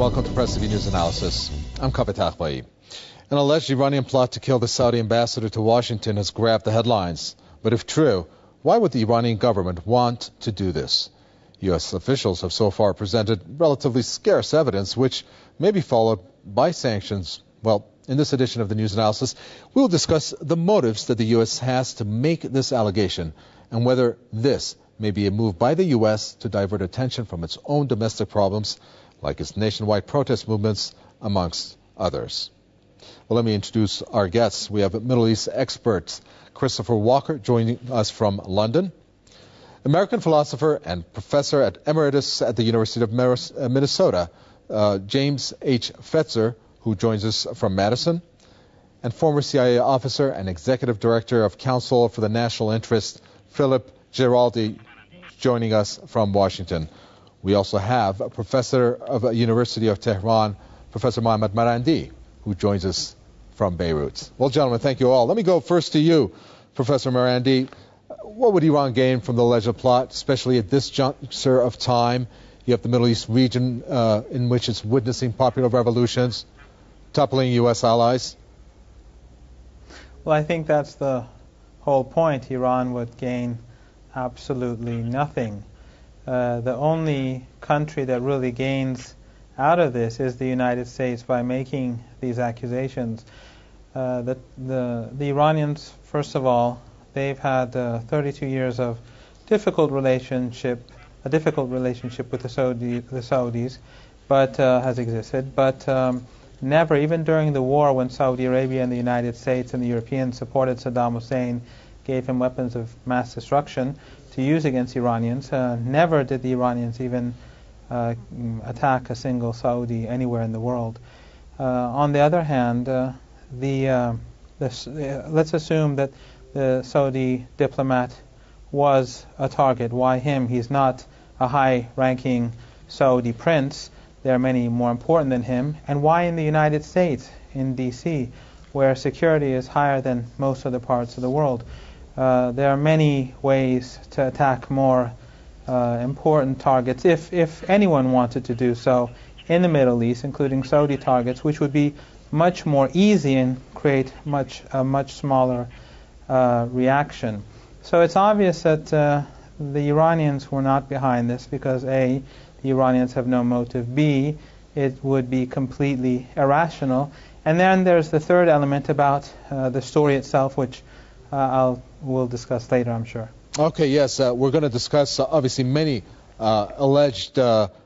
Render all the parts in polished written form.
welcome to PressTV News Analysis. I'm Kavit Akhbai. An alleged Iranian plot to kill the Saudi ambassador to Washington has grabbed the headlines. But if true, why would the Iranian government want to do this? U.S. officials have so far presented relatively scarce evidence, which may be followed by sanctions. Well, in this edition of the News Analysis, we will discuss the motives that the U.S. has to make this allegation and whether this may be a move by the U.S. to divert attention from its own domestic problems, like its nationwide protest movements, amongst others. Well, let me introduce our guests. We have Middle East expert Christopher Walker joining us from London, American philosopher and professor emeritus at the University of Minnesota, James H. Fetzer, who joins us from Madison, and former CIA officer and executive director of Council for the National Interest, Philip Giraldi, joining us from Washington. We also have a professor of the University of Tehran, Professor Mohammad Marandi, who joins us from Beirut. Well, gentlemen, thank you all. Let me go first to you, Professor Marandi. What would Iran gain from the alleged plot, especially at this juncture of time? You have the Middle East region in which it's witnessing popular revolutions, toppling U.S. allies. Well, I think that's the whole point. Iran would gain absolutely nothing. The only country that really gains out of this is the United States by making these accusations. The Iranians, first of all, they've had 32 years of a difficult relationship with the Saudis, but has existed. But never, even during the war when Saudi Arabia and the United States and the Europeans supported Saddam Hussein, gave him weapons of mass destruction to use against Iranians, never did the Iranians even attack a single Saudi anywhere in the world. On the other hand, let's assume that the Saudi diplomat was a target. Why him? He's not a high-ranking Saudi prince. There are many more important than him. And why in the United States, in D.C., where security is higher than most other parts of the world? There are many ways to attack more important targets, if anyone wanted to do so, in the Middle East, including Saudi targets, which would be much more easy and create a much smaller reaction. So it's obvious that the Iranians were not behind this because A, the Iranians have no motive, B, it would be completely irrational. And then there's the third element about the story itself, which we'll discuss later, I'm sure. Okay, yes, we're going to discuss obviously many alleged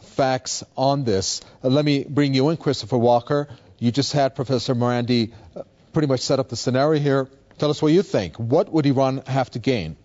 facts on this. Let me bring you in, Christopher Walker. You just had Professor Marandi pretty much set up the scenario here. Tell us what you think. What would Iran have to gain?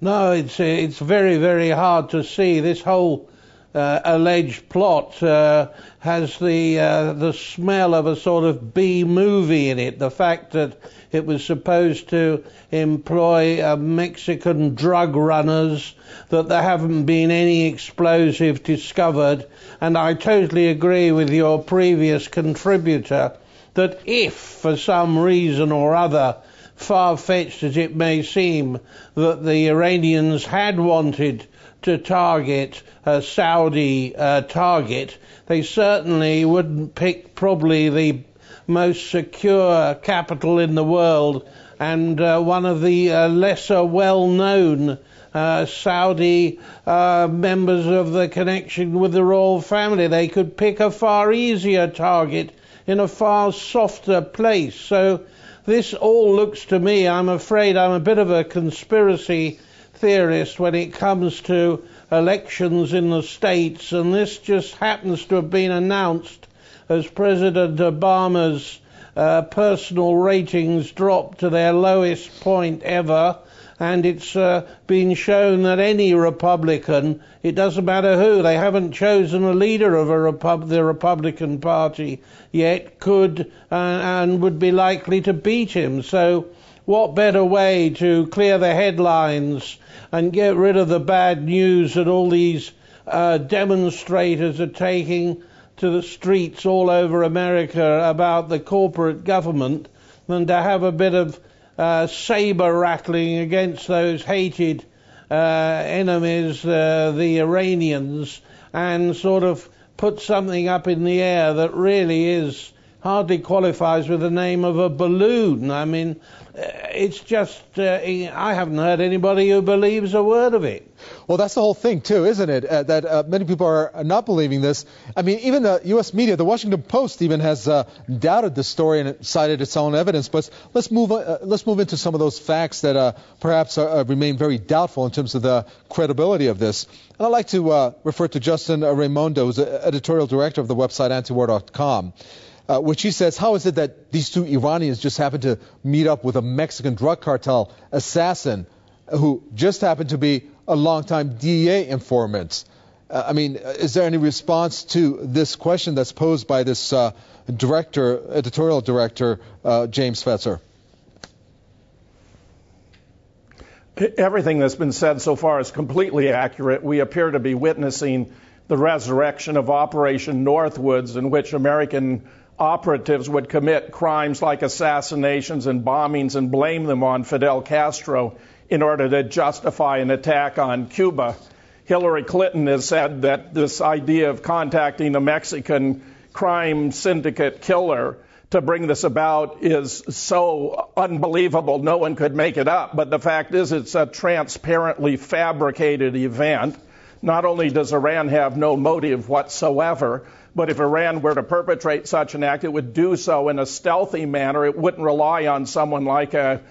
No, it's very, very hard to see. This whole alleged plot has the smell of a sort of B movie in it. The fact that it was supposed to employ Mexican drug runners, that there haven't been any explosive discovered, and I totally agree with your previous contributor that if, for some reason or other, far-fetched as it may seem, that the Iranians had wanted to target a Saudi target, they certainly wouldn't pick probably the most secure capital in the world and one of the lesser well-known Saudi members of the connection with the royal family. They could pick a far easier target in a far softer place. So this all looks to me, I'm afraid I'm a bit of a conspiracy theorist when it comes to elections in the States, and this just happens to have been announced as President Obama's personal ratings dropped to their lowest point ever, and it's been shown that any Republican, it doesn't matter who, they haven't chosen a leader of the Republican Party yet, could and would be likely to beat him. So what better way to clear the headlines and get rid of the bad news that all these demonstrators are taking to the streets all over America about the corporate government than to have a bit of saber rattling against those hated enemies, the Iranians, and sort of put something up in the air that really hardly qualifies with the name of a balloon. I mean, it's just, I haven't heard anybody who believes a word of it. Well, that's the whole thing, too, isn't it? That many people are not believing this. I mean, even the U.S. media, the Washington Post even has doubted the story and cited its own evidence. But let's move into some of those facts that perhaps remain very doubtful in terms of the credibility of this. And I'd like to refer to Justin Raimondo, who's the editorial director of the website antiwar.com. Which he says, how is it that these two Iranians just happened to meet up with a Mexican drug cartel assassin who just happened to be a longtime DEA informant? I mean, is there any response to this question that's posed by this editorial director, James Fetzer? Everything that's been said so far is completely accurate. We appear to be witnessing the resurrection of Operation Northwoods, in which American operatives would commit crimes like assassinations and bombings and blame them on Fidel Castro in order to justify an attack on Cuba. Hillary Clinton has said that this idea of contacting a Mexican crime syndicate killer to bring this about is so unbelievable no one could make it up. But the fact is, it's a transparently fabricated event. Not only does Iran have no motive whatsoever, but if Iran were to perpetrate such an act, it would do so in a stealthy manner. It wouldn't rely on someone like a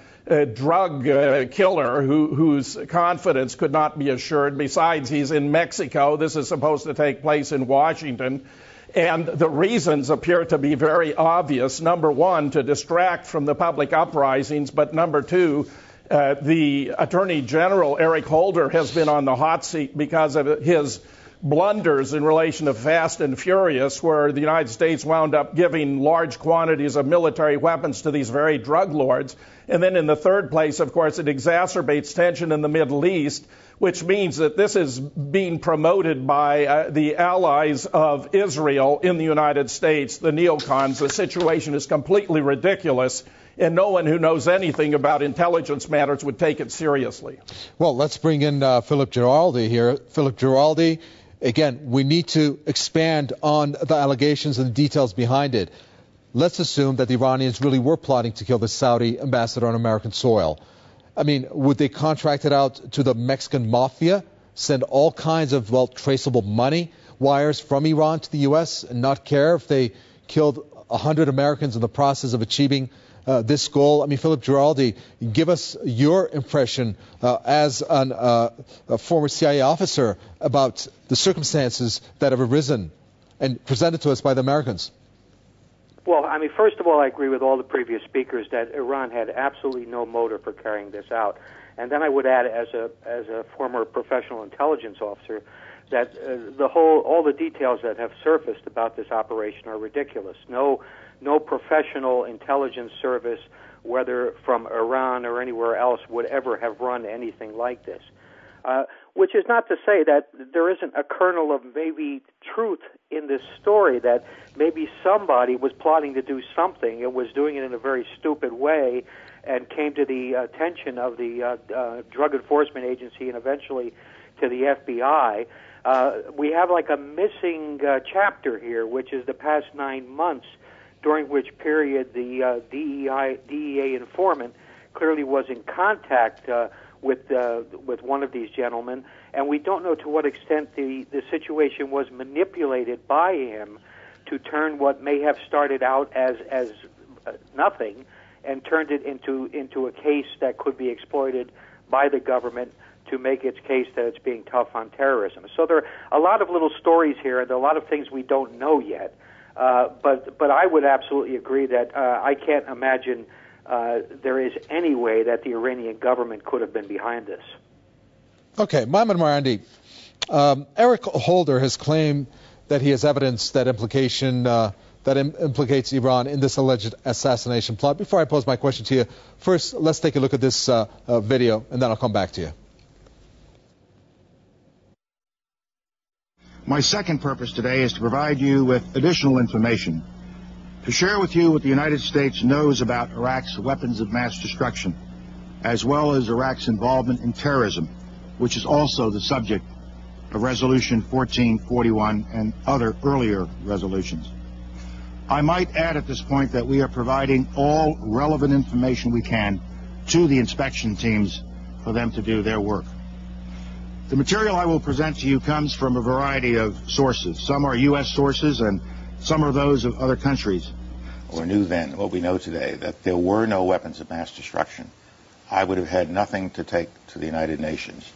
drug killer whose confidence could not be assured. Besides, he's in Mexico. This is supposed to take place in Washington. And the reasons appear to be very obvious. Number one, to distract from the public uprisings. But number two, the Attorney General, Eric Holder, has been on the hot seat because of his blunders in relation to Fast and Furious, where the United States wound up giving large quantities of military weapons to these very drug lords. And then in the third place, of course, it exacerbates tension in the Middle East, which means that this is being promoted by the allies of Israel in the United States, the neocons. The situation is completely ridiculous, and no one who knows anything about intelligence matters would take it seriously. Well, let's bring in Philip Giraldi here. Philip Giraldi, again, we need to expand on the allegations and the details behind it. Let's assume that the Iranians really were plotting to kill the Saudi ambassador on American soil. I mean, would they contract it out to the Mexican mafia, send all kinds of, traceable money wires from Iran to the U.S. and not care if they killed 100 Americans in the process of achieving this goal? I mean, Philip Giraldi, give us your impression as a former CIA officer about the circumstances that have arisen and presented to us by the Americans. Well, I mean, first of all, I agree with all the previous speakers that Iran had absolutely no motive for carrying this out. And then I would add, as a former professional intelligence officer, that all the details that have surfaced about this operation are ridiculous. No professional intelligence service, whether from Iran or anywhere else, would ever have run anything like this. Which is not to say that there isn't a kernel of maybe truth in this story, that maybe somebody was plotting to do something and was doing it in a very stupid way and came to the attention of the Drug Enforcement Agency and eventually to the FBI. We have like a missing chapter here, which is the past 9 months, during which period the DEA informant clearly was in contact with one of these gentlemen, and we don't know to what extent the situation was manipulated by him to turn what may have started out as nothing and turned it into a case that could be exploited by the government to make its case that it's being tough on terrorism. So there are a lot of little stories here, and there are a lot of things we don't know yet. But I would absolutely agree that I can't imagine there is any way that the Iranian government could have been behind this. Okay, Mohammed Marandi, Eric Holder has claimed that he has evidence that implicates Iran in this alleged assassination plot. Before I pose my question to you, first let's take a look at this video, and then I'll come back to you. My second purpose today is to provide you with additional information, to share with you what the United States knows about Iraq's weapons of mass destruction, as well as Iraq's involvement in terrorism, which is also the subject of Resolution 1441 and other earlier resolutions. I might add at this point that we are providing all relevant information we can to the inspection teams for them to do their work. The material I will present to you comes from a variety of sources. Some are U.S. sources and some are those of other countries. Or knew then what we know today, that there were no weapons of mass destruction, I would have had nothing to take to the United Nations.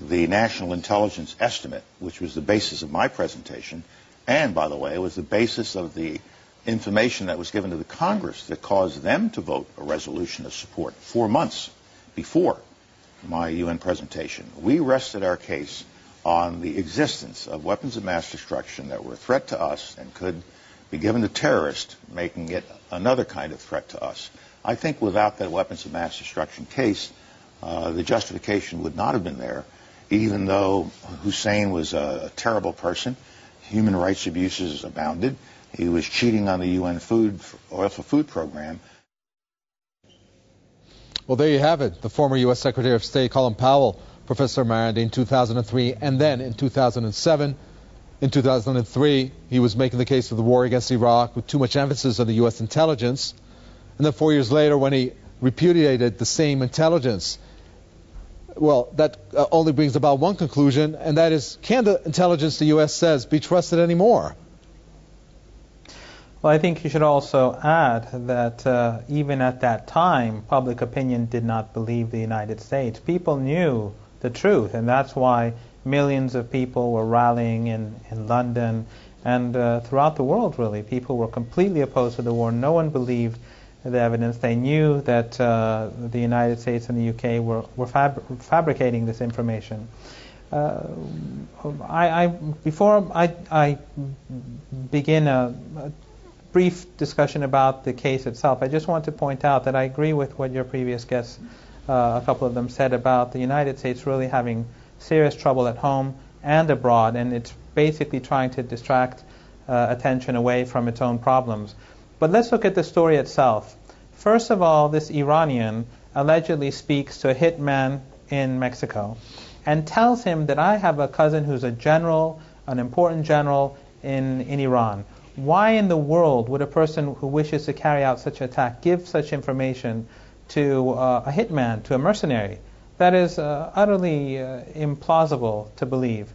The National Intelligence Estimate, which was the basis of my presentation, and, by the way, was the basis of the information that was given to the Congress that caused them to vote a resolution of support 4 months before my UN presentation. We rested our case on the existence of weapons of mass destruction that were a threat to us and could be given to terrorists, making it another kind of threat to us. I think without that weapons of mass destruction case, the justification would not have been there, even though Hussein was a terrible person. Human rights abuses abounded. He was cheating on the UN oil for food program. Well, there you have it. The former U.S. Secretary of State, Colin Powell, Professor Marandi in 2003, and then in 2007. In 2003, he was making the case for the war against Iraq with too much emphasis on the U.S. intelligence. And then 4 years later, when he repudiated the same intelligence, well, that only brings about one conclusion, and that is, can the intelligence the U.S. says be trusted anymore? Well, I think you should also add that even at that time, public opinion did not believe the United States. People knew the truth, and that's why millions of people were rallying in London and throughout the world, really. People were completely opposed to the war. No one believed the evidence. They knew that the United States and the UK were fabricating this information. Before I begin a brief discussion about the case itself, I just want to point out that I agree with what your previous guests, a couple of them, said about the United States really having serious trouble at home and abroad, and it's basically trying to distract attention away from its own problems. But let's look at the story itself. First of all, this Iranian allegedly speaks to a hitman in Mexico and tells him that I have a cousin who's a general, an important general in Iran. Why in the world would a person who wishes to carry out such an attack give such information to a hitman, to a mercenary? That is utterly implausible to believe.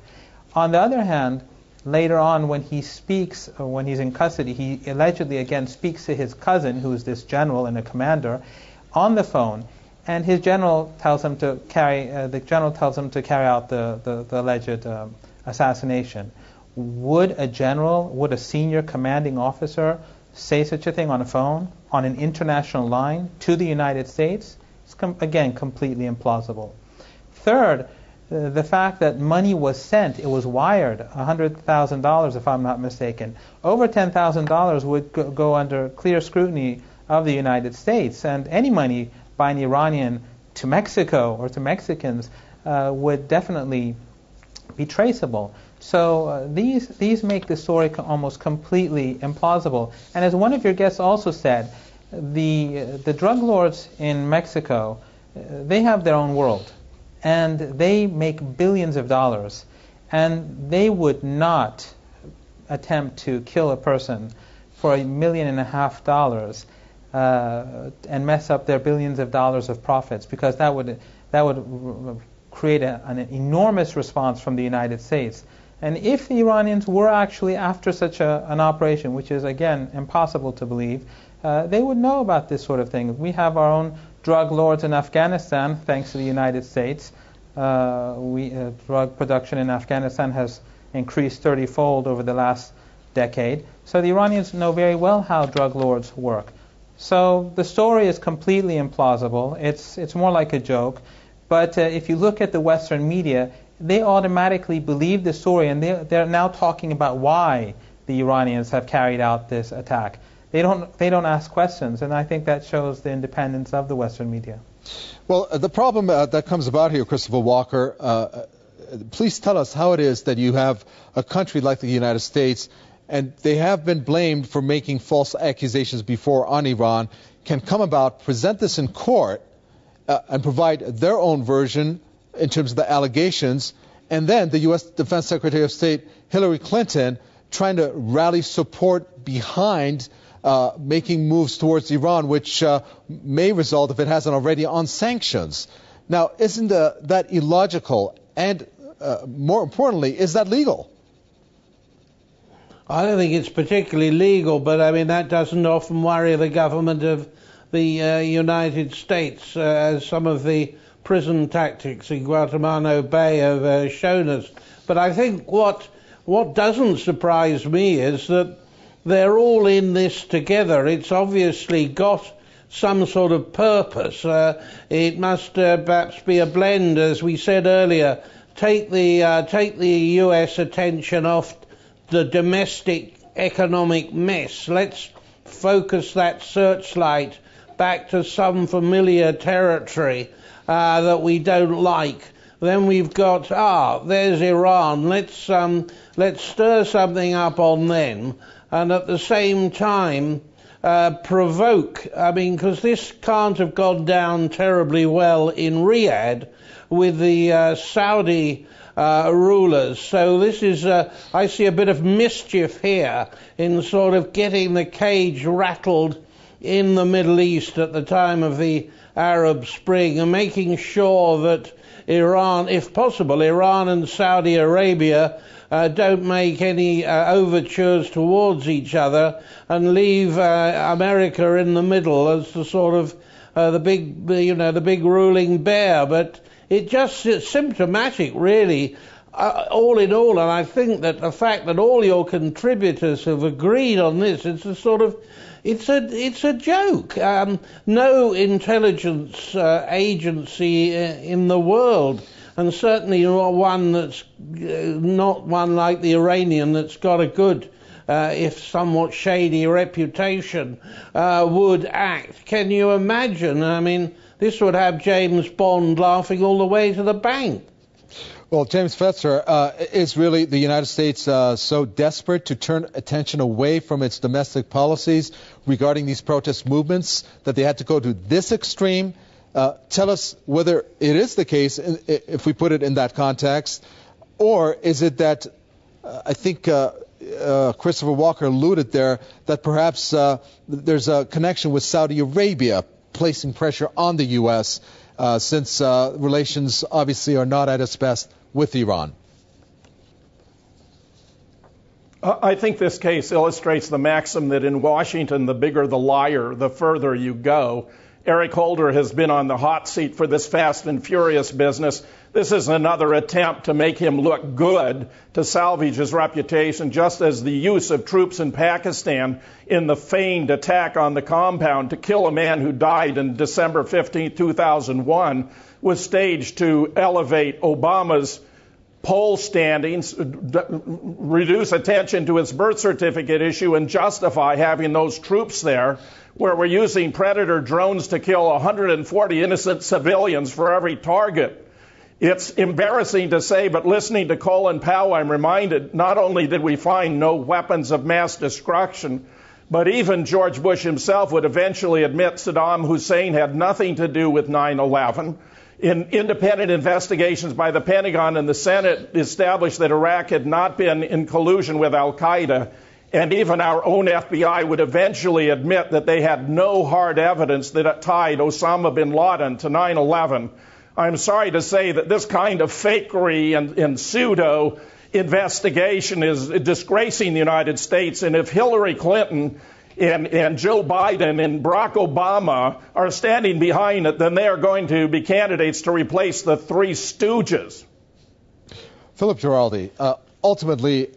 On the other hand, later on when he speaks, when he's in custody, he allegedly again speaks to his cousin, who is this general and a commander, on the phone, and his general tells him to carry out the alleged assassination. Would a general, would a senior commanding officer say such a thing on a phone, on an international line, to the United States? It's again completely implausible. Third, the fact that money was sent, it was wired, $100,000 if I'm not mistaken. Over $10,000 would go under clear scrutiny of the United States, and any money by an Iranian to Mexico or to Mexicans would definitely be traceable. So these make the story almost completely implausible. And as one of your guests also said, the drug lords in Mexico, they have their own world, and they make billions of dollars, and they would not attempt to kill a person for $1.5 million and mess up their billions of dollars of profits, because that would create an enormous response from the United States. And if the Iranians were actually after such an operation, which is again impossible to believe, they would know about this sort of thing. We have our own drug lords in Afghanistan, thanks to the United States. Drug production in Afghanistan has increased 30-fold over the last decade. So the Iranians know very well how drug lords work. So the story is completely implausible. It's more like a joke. But if you look at the Western media, they automatically believe the story, and they're now talking about why the Iranians have carried out this attack. They don't ask questions, and I think that shows the independence of the Western media. Well, the problem that comes about here, Christopher Walker, please tell us how it is that you have a country like the United States, and they have been blamed for making false accusations before on Iran, can come about, present this in court, and provide their own version in terms of the allegations, and then the U.S. Defense Secretary of State Hillary Clinton trying to rally support behind making moves towards Iran, which may result, if it hasn't already, on sanctions. Now, isn't that illogical? And more importantly, is that legal? I don't think it's particularly legal, but I mean that doesn't often worry the government of the United States, as some of the prison tactics in Guantanamo Bay have shown us. But I think what doesn't surprise me is that they're all in this together. It's obviously got some sort of purpose. It must perhaps be a blend, as we said earlier. Take the U.S. attention off the domestic economic mess. Let's focus that searchlight back to some familiar territory that we don't like. Then we've got, there's Iran. Let's stir something up on them, and at the same time provoke. I mean, because this can't have gone down terribly well in Riyadh with the Saudi rulers. So this is, I see a bit of mischief here in sort of getting the cage rattled in the Middle East at the time of the Arab Spring, and making sure that Iran, if possible, Iran and Saudi Arabia don't make any overtures towards each other, and leave America in the middle as the sort of the big ruling bear. But it's symptomatic, really, all in all. And I think that the fact that all your contributors have agreed on this, it's a sort of, it's a joke. No intelligence agency in the world, and certainly one that's not one like the Iranian that's got a good, if somewhat shady reputation, would act. Can you imagine? I mean, this would have James Bond laughing all the way to the bank. Well, James Fetzer, is really the United States so desperate to turn attention away from its domestic policies regarding these protest movements that they had to go to this extreme? Tell us whether it is the case, if we put it in that context, or is it that, I think Christopher Walker alluded there, that perhaps there's a connection with Saudi Arabia placing pressure on the U.S., since relations obviously are not at its best with Iran? I think this case illustrates the maxim that in Washington, the bigger the liar, the further you go. Eric Holder has been on the hot seat for this fast and furious business. This is another attempt to make him look good, to salvage his reputation, just as the use of troops in Pakistan in the feigned attack on the compound to kill a man who died in December 15, 2001, was staged to elevate Obama's poll standings, reduce attention to his birth certificate issue, and justify having those troops there, where we're using Predator drones to kill 140 innocent civilians for every target. It's embarrassing to say, but listening to Colin Powell, I'm reminded not only did we find no weapons of mass destruction, but even George Bush himself would eventually admit Saddam Hussein had nothing to do with 9/11. In independent investigations by the Pentagon and the Senate established that Iraq had not been in collusion with al-Qaeda, and even our own FBI would eventually admit that they had no hard evidence that it tied Osama bin Laden to 9/11. I'm sorry to say that this kind of fakery and pseudo investigation is disgracing the United States, and if Hillary Clinton and Joe Biden and Barack Obama are standing behind it, then they are going to be candidates to replace the three stooges. Philip Giraldi, ultimately,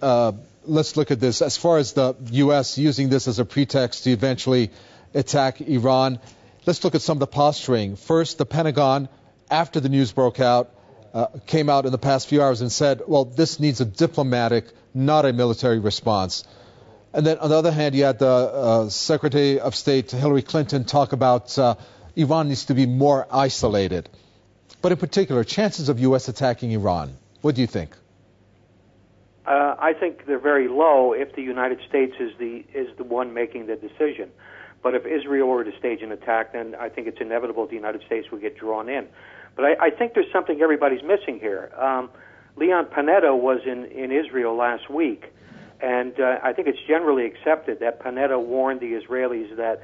let's look at this. As far as the U.S. using this as a pretext to eventually attack Iran, let's look at some of the posturing. First, the Pentagon, after the news broke out, came out in the past few hours and said, well, this needs a diplomatic, not a military response. And then on the other hand, you had the Secretary of State Hillary Clinton talk about Iran needs to be more isolated. But in particular, chances of U.S. attacking Iran, what do you think? I think they're very low if the United States is the one making the decision. But if Israel were to stage an attack, then I think it's inevitable the United States would get drawn in. But I think there's something everybody's missing here. Leon Panetta was in Israel last week, and I think it's generally accepted that Panetta warned the Israelis that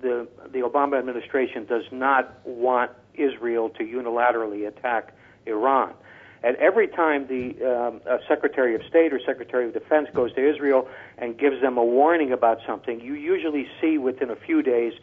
the Obama administration does not want Israel to unilaterally attack Iran. And every time the Secretary of State or Secretary of Defense goes to Israel and gives them a warning about something, you usually see within a few days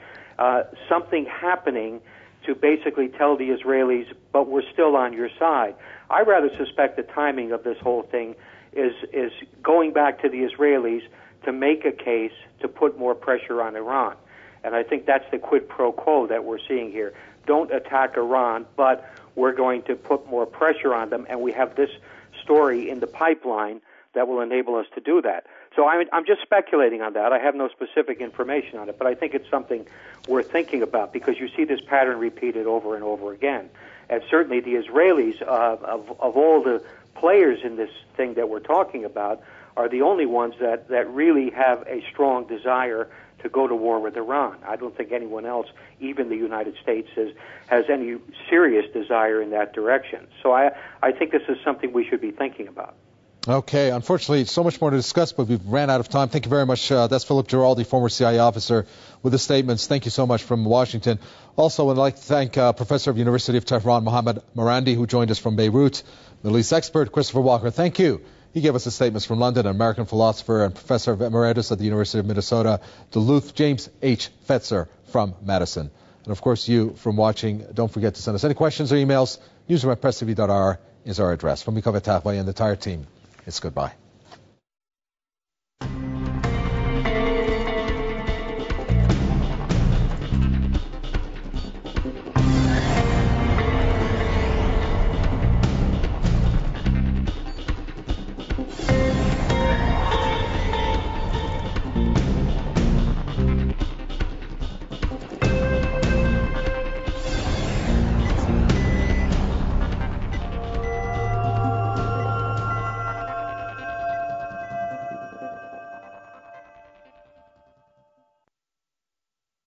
something happening to basically tell the Israelis, but we're still on your side. I rather suspect the timing of this whole thing is going back to the Israelis to make a case to put more pressure on Iran. And I think that's the quid pro quo that we're seeing here. Don't attack Iran, but we're going to put more pressure on them, and we have this story in the pipeline that will enable us to do that. So I'm just speculating on that. I have no specific information on it, but I think it's something worth thinking about because you see this pattern repeated over and over again. And certainly the Israelis, of all the players in this thing that we're talking about, are the only ones that really have a strong desire to go to war with Iran. I don't think anyone else, even the United States, has any serious desire in that direction. So I think this is something we should be thinking about. Okay, unfortunately, so much more to discuss, but we've ran out of time. Thank you very much. That's Philip Giraldi, former CIA officer, with the statements. Thank you so much from Washington. Also, I'd like to thank Professor of University of Tehran, Mohammad Marandi, who joined us from Beirut, Middle East expert Christopher Walker. Thank you. He gave us the statements from London, an American philosopher and professor of emeritus at the University of Minnesota, Duluth, James H. Fetzer from Madison. And, of course, you from watching, don't forget to send us any questions or emails. Newsroom@presstv.ir is our address. From me, Fetzer, and the entire team, it's goodbye.